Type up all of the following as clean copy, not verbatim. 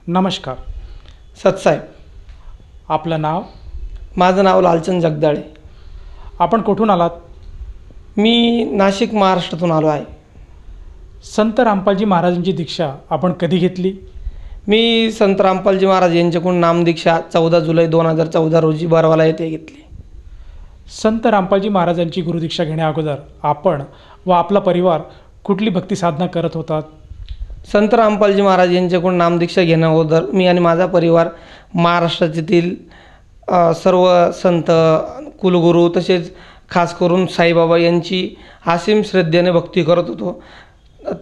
नमस्कार. सतसाहेब. आपलं नाव? माझं नाव लालचंद जगदाळे. आपण कुठून आलात? मी नाशिक, महाराष्ट्रातून आलो आहे. संत रामपालजी महाराजांची दीक्षा आपण कधी घेतली? मी संत रामपालजी महाराज यांच्याकडून नामदीक्षा 14 जुलै 2014 रोजी बरवाला येथे घेतली. संत रामपालजी महाराजांची गुरुदीक्षा घेण्या अगोदर आपण व आपला परिवार कुठली भक्ती साधना करत होतात? संत रामपालजी महाराज यांच्याकडून नामदीक्षा घेण्या अगोदर मी आणि माझा परिवार महाराष्ट्रातील सर्व संत, कुलगुरू तसेच खास करून साईबाबा यांची असीम श्रद्धेने भक्ती करत होतो.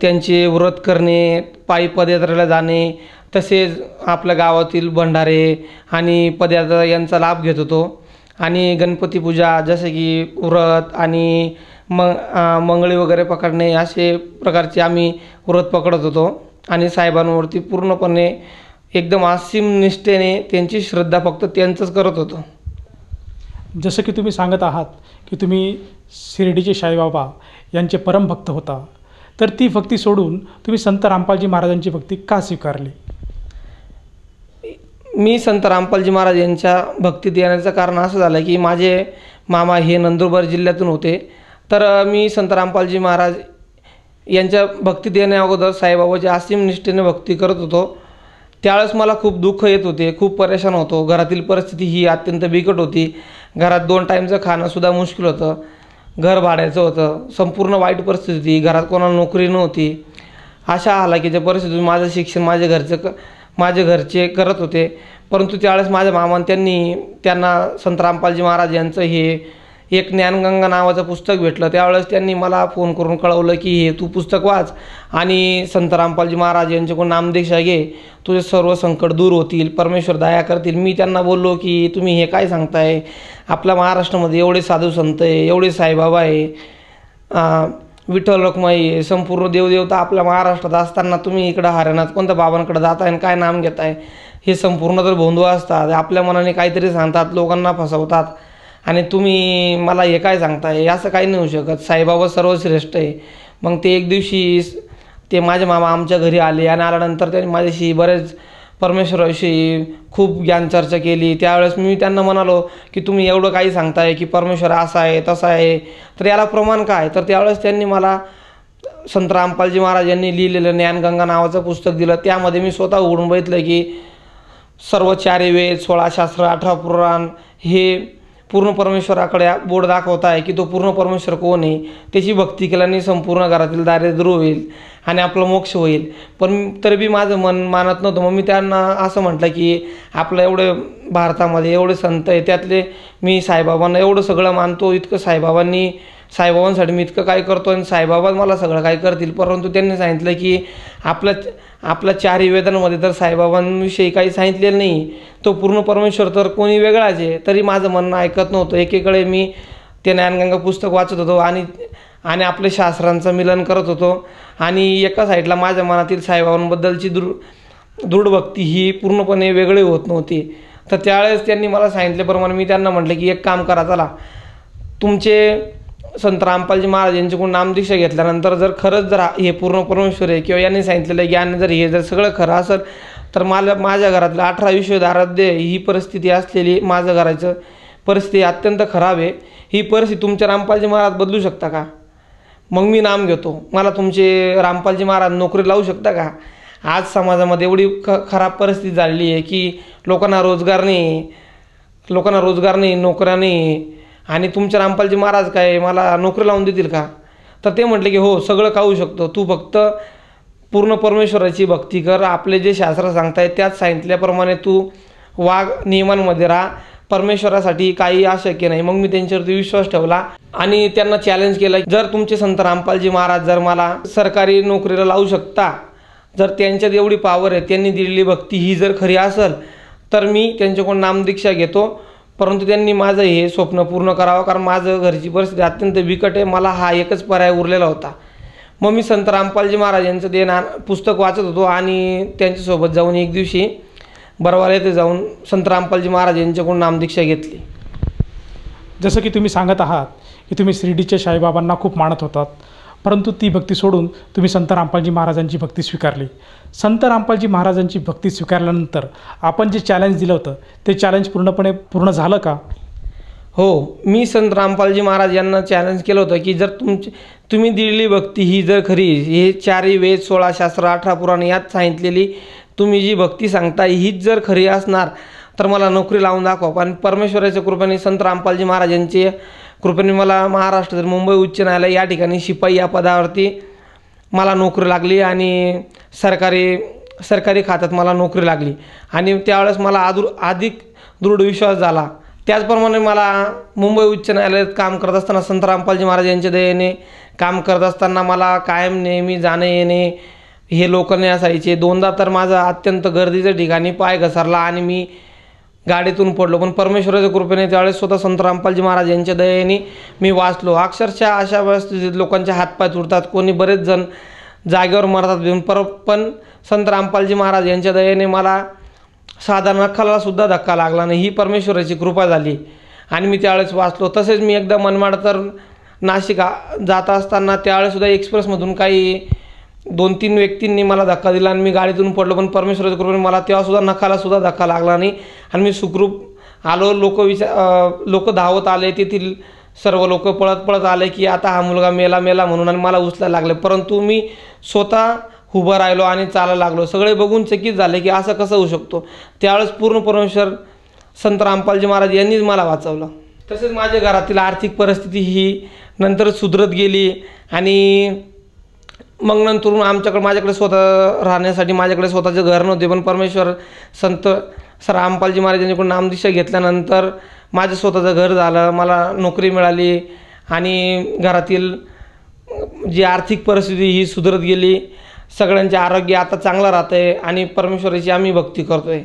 त्यांचे व्रत करणे, पायी पदयात्रेला जाणे, तसेच आपल्या गावातील भंडारे आणि पदयात्रा यांचा लाभ घेत होतो. आणि गणपती पूजा जसे की व्रत आणि मंगळी वगैरे पकडणे असे प्रकारचे आम्ही व्रत पकडत होतो. आणि साहेबांवरती पूर्णपणे एकदम असीम निष्ठेने त्यांची श्रद्धा फक्त त्यांचंच करत होतो. जसं की तुम्ही सांगत आहात की तुम्ही शिर्डीचे साईबाबा यांचे परमभक्त होता, तर ती भक्ती सोडून तुम्ही संत रामपालजी महाराजांची भक्ती का स्वीकारली? मी संत रामपालजी महाराज यांच्या भक्तीत येण्याचं कारण असं झालं की माझे मामा हे नंदुरबार जिल्ह्यातून होते. तर मी संत रामपालजी महाराज यांच्या भक्तीत येण्या अगोदर साईबाबाची असीम निष्ठेने भक्ती करत होतो. त्यावेळेस मला खूप दुःख येत होते, खूप परेशान होतो. घरातील परिस्थिती ही अत्यंत बिकट होती. घरात 2 टाईमचं खाणंसुद्धा मुश्किल होतं. घर भाड्याचं होतं. संपूर्ण वाईट परिस्थिती होती. घरात कोणाला नोकरी नव्हती. अशा हालाकीच्या परिस्थितीत माझं शिक्षण माझे घरचे करत होते. परंतु त्यावेळेस माझ्या मामाने त्यांना संत रामपालजी महाराज यांचं हे एक ज्ञानगंगा नावाचं पुस्तक भेटलं. त्यावेळेस त्यांनी मला फोन करून कळवलं की हे तू पुस्तक वाच आणि संत रामपालजी महाराज यांच्याकडून नामदीक्षा घे, तुझे सर्व संकट दूर होतील, परमेश्वर दया करतील. मी त्यांना बोललो की तुम्ही हे काय सांगताय? आपल्या महाराष्ट्रामध्ये एवढे साधू संत आहे, एवढे साईबाबा आहे, विठ्ठल रखुमाई आहे, संपूर्ण देवदेवता आपल्या महाराष्ट्रात असताना तुम्ही इकडं हरियाणात कोणत्या बाबांकडे जाताय आणि काय नाम घेताय? हे संपूर्ण तर भोंदू असतात. आपल्या मनाने काहीतरी सांगतात, लोकांना फसवतात आणि तुम्ही मला हे काय सांगताय? असं काही नाही होऊ शकत. साईबाबा सर्वश्रेष्ठ आहे. मग ते एक दिवशी ते माझे मामा आमच्या घरी आले आणि आल्यानंतर त्यांनी माझ्याशी बरेच परमेश्वराविषयी खूप ज्ञान चर्चा केली. त्यावेळेस मी त्यांना म्हणालो की तुम्ही एवढं काही सांगताय की परमेश्वर असा आहे तसा आहे, तर याला प्रमाण काय? तर त्यावेळेस त्यांनी मला संत रामपालजी महाराज यांनी लिहिलेलं ज्ञानगंगा नावाचं पुस्तक दिलं. त्यामध्ये मी स्वतः उघडून बघितलं की सर्व 4 वेद, 16 शास्त्र, 18 पुराण हे पूर्ण परमेश्वराकडे बोर्ड दाखवत आहे की तो पूर्ण परमेश्वर कोण आहे. त्याची भक्ती केल्याने संपूर्ण घरातील दारिद्र्य दूर होईल आणि आपलं मोक्ष होईल. पण तरी बी माझं मन मानत नव्हतं. मग मी त्यांना असं म्हटलं की आपलं एवढे भारतामध्ये एवढे संत आहे, त्यातले मी साईबाबांना एवढं सगळं मानतो, इतकं साईबाबांसाठी मी इतकं काय करतो आणि साईबाबा मला सगळं काय करतील. परंतु त्यांनी सांगितलं की आपल्या 4 वेदांमध्ये तर साईबाबांविषयी काही सांगितलेलं नाही. तो पूर्ण परमेश्वर तर कोणी वेगळाच आहे. तरी माझं म्हणणं ऐकत नव्हतं. एकीकडे मी ते ज्ञानगंगा पुस्तक वाचत होतो आणि आपल्या शास्त्रांचं मिलन करत होतो आणि एका साईडला माझ्या मनातील साईबाबांबद्दलची दृढ भक्ती ही पूर्णपणे वेगळी होत नव्हती. तर त्यावेळेस त्यांनी मला सांगितल्याप्रमाणे मी त्यांना म्हटलं की एक काम करा, चला तुमचे संत रामपालजी महाराज यांच्याकडून नामदीक्षा घेतल्यानंतर जर खरंच हे पूर्ण परमेश्वर आहे किंवा यांनी सांगितलेलं ज्ञान हे सगळं खरं असेल तर माझ्या घरातलं 18 विश्व आराध्य ही परिस्थिती असलेली, माझं घराचं परिस्थिती अत्यंत खराब आहे. ही परिस्थिती तुमच्या रामपालजी महाराज बदलू शकता का? मग मी नाम घेतो. मला तुमचे रामपालजी महाराज नोकरी लावू शकता का? आज समाजामध्ये एवढी खराब परिस्थिती झालेली आहे की लोकांना रोजगार नाही, नोकऱ्या नाही आणि तुमचे रामपालजी महाराज काय मला नोकरी लावून देतील का? तर ते म्हटले की हो, सगळं खाऊ शकतो, तू फक्त पूर्ण परमेश्वराची भक्ती कर, आपले जे शास्त्र सांगतायत त्यात सांगितल्याप्रमाणे तू वाघ, नियमांमध्ये राहा, परमेश्वरासाठी काही अशक्य नाही. मग मी त्यांच्यावरती विश्वास ठेवला आणि त्यांना चॅलेंज केलं, जर तुमचे संत रामपालजी महाराज जर मला सरकारी नोकरीला लावू शकता, जर त्यांच्यात एवढी पावर आहे, त्यांनी दिलेली भक्ती ही जर खरी असेल तर मी त्यांच्याकडून नामदीक्षा घेतो. परंतु त्यांनी माझं हे स्वप्न पूर्ण करावं, कारण माझं घरची परिस्थिती अत्यंत बिकट आहे. मला हा एकच पर्याय उरलेला होता. मग मी संत रामपालजी महाराज यांचं ते पुस्तक वाचत होतो आणि त्यांच्यासोबत जाऊन एक दिवशी बरवाला येथे जाऊन संत रामपालजी महाराज यांच्याकडून नामदीक्षा घेतली. जसं की तुम्ही सांगत आहात की तुम्ही शिर्डीच्या साईबाबांना खूप मानत होतात, परंतु ती भक्ती सोडून तुम्ही संत रामपालजी महाराजांची भक्ती स्वीकारली. संत रामपालजी महाराजांची भक्ती स्वीकारल्यानंतर आपण जे चॅलेंज दिलं होतं ते चॅलेंज पूर्णपणे पूर्ण झालं का? हो, मी संत रामपालजी महाराज यांना चॅलेंज केलं होतं की जर तुम्ही दिलेली भक्ती ही जर खरी, हे 4 वेद 16 शास्त्र 18 पुराण यात सांगितलेली तुम्ही जी भक्ती सांगताय हीच जर खरी असणार तर मला नोकरी लावून दाखवा. पण परमेश्वराच्या कृपेने संत रामपालजी महाराज यांच्या कृपेने मला महाराष्ट्रातील मुंबई उच्च न्यायालय या ठिकाणी शिपाई या पदावरती मला नोकरी लागली आणि सरकारी खात्यात मला नोकरी लागली आणि त्यावेळेस मला अधिक दृढ विश्वास झाला. त्याचप्रमाणे मला मुंबई उच्च न्यायालयात काम करत असताना संत रामपालजी महाराज यांच्या दयेने काम करत असताना मला कायम नेहमी जाणे येणे हे लोक नाही असायचे. 2दा तर माझा अत्यंत गर्दीच्या ठिकाणी पाय घसरला आणि मी गाडीतून पडलो. पण परमेश्वराच्या कृपेने त्यावेळेस स्वतः संत रामपालजी महाराज यांच्या दयेने मी वाचलो. अक्षरशः अशा परिस्थितीत लोकांचे हातपाय तुटतात, कोणी बरेच जण जागेवर मरतात. पण संत रामपालजी महाराज यांच्या दयेने मला साधा नखाला सुद्धा धक्का लागला नाही. ही परमेश्वराची कृपा झाली आणि मी त्यावेळेस वाचलो. तसेच मी एकदा मनमाड तर नाशिक जात असताना त्यावेळेसुद्धा एक्सप्रेसमधून काही 2-3 व्यक्तींनी मला धक्का दिला आणि मी गाडीतून पडलो. पण परमेश्वराच्या कृपेने मला तेव्हासुद्धा नखाला सुद्धा धक्का लागला नाही आणि मी सुखरूप आलो. लोक धावत आले, तेथील सर्व लोक पळत आले की आता हा मुलगा मेला म्हणून आणि मला उचलायला लागले. परंतु मी स्वतः उभं राहिलो आणि चालायला लागलो. सगळे बघून चकित झाले की असं कसं होऊ शकतो. त्यावेळेस पूर्ण परमेश्वर संत रामपालजी महाराज यांनीच मला वाचवलं. तसेच माझ्या घरातील आर्थिक परिस्थिती ही नंतर सुधरत गेली आणि मग नंतर माझ्याकडे स्वतः राहण्यासाठी माझ्याकडे स्वतःचे घर नव्हते. पण परमेश्वर संत रामपालजी महाराज यांच्याकडून नामदीक्षा घेतल्यानंतर माझं स्वतःचं घर झालं, मला नोकरी मिळाली आणि घरातील जी आर्थिक परिस्थिती ही सुधरत गेली. सगळ्यांचे आरोग्य आता चांगलं राहतंय आणि परमेश्वराची आम्ही भक्ती करतोय.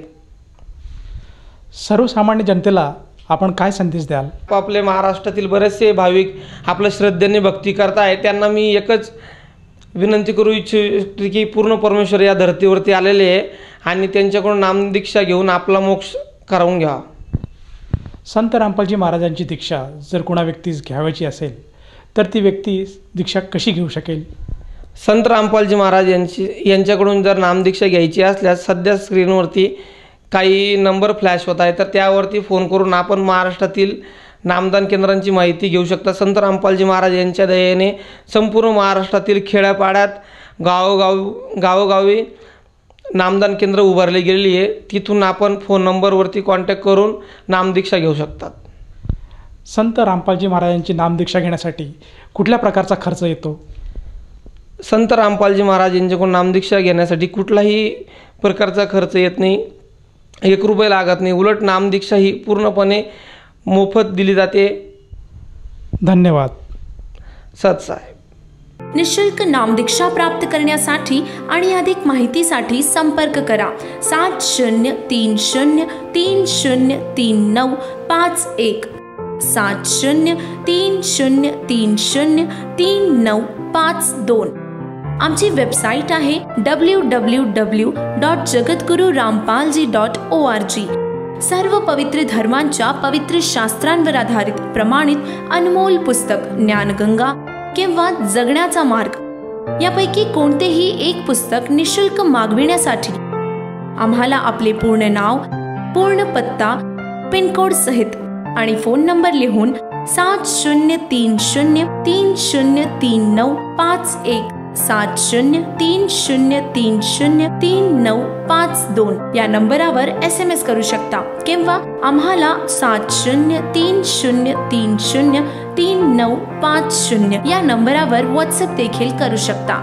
सर्वसामान्य जनतेला आपण काय संदेश द्याल? आपले महाराष्ट्रातील बरेचसे भाविक आपल्या श्रद्धेने भक्ती करताय, त्यांना मी एकच विनंती करू इच्छितो की पूर्ण परमेश्वर या धर्तीवरती आलेले आहे आणि त्यांच्याकडून नामदीक्षा घेऊन आपला मोक्ष करवून घ्यावा. संत रामपालजी महाराजांची दीक्षा जर कोणा व्यक्तीस घ्यावायची असेल तर ती व्यक्ती दीक्षा कशी घेऊ शकेल? संत रामपालजी महाराज यांच्याकडून जर नामदीक्षा घ्यायची असल्यास सध्या स्क्रीनवरती काही नंबर फ्लॅश होत आहे, तर त्यावरती फोन करून आपण महाराष्ट्रातील नामदान केंद्रांची माहिती घेऊ शकता. संत रामपालजी महाराज यांच्या दयेने संपूर्ण महाराष्ट्रातील खेड्यापाड्यात गावोगावी नामदान केंद्र उभारले गेलेली आहे. तिथून आपण फोन नंबरवरती कॉन्टॅक्ट करून नामदीक्षा घेऊ शकतात. संत रामपालजी महाराजांची नामदीक्षा घेण्यासाठी कुठल्या प्रकारचा खर्च येतो? संत रामपालजी महाराज यांच्याकडून नामदीक्षा घेण्यासाठी कुठलाही प्रकारचा खर्च येत नाही, 1 रुपये लागत नाही. उलट नामदीक्षा ही पूर्णपणे मोफत दिली जाते. धन्यवाद. सतसाहेब. निशुल्क नामदीक्षा प्राप्त करण्यासाठी आणि अधिक माहितीसाठी संपर्क करा 7030303951 7030303952. आमची वेबसाईट आहे www.jagatgururampalji.org. सर्व पवित्र धर्मांच्या पवित्र शास्त्रांवर आधारित प्रमाणित अनमोल पुस्तक ज्ञानगंगा किंवा जगण्याचा मार्ग यापैकी कोणतेही एक पुस्तक निशुल्क मागविण्यासाठी आम्हाला आपले पूर्ण नाव, पूर्ण पत्ता, पिनकोड सहित आणि फोन नंबर लिहून 7030303951 7030303952 या नंबरावर SMS करू शकता किंवा आम्हाला 7030303950 या नंबरावर WhatsApp देखील करू शकता.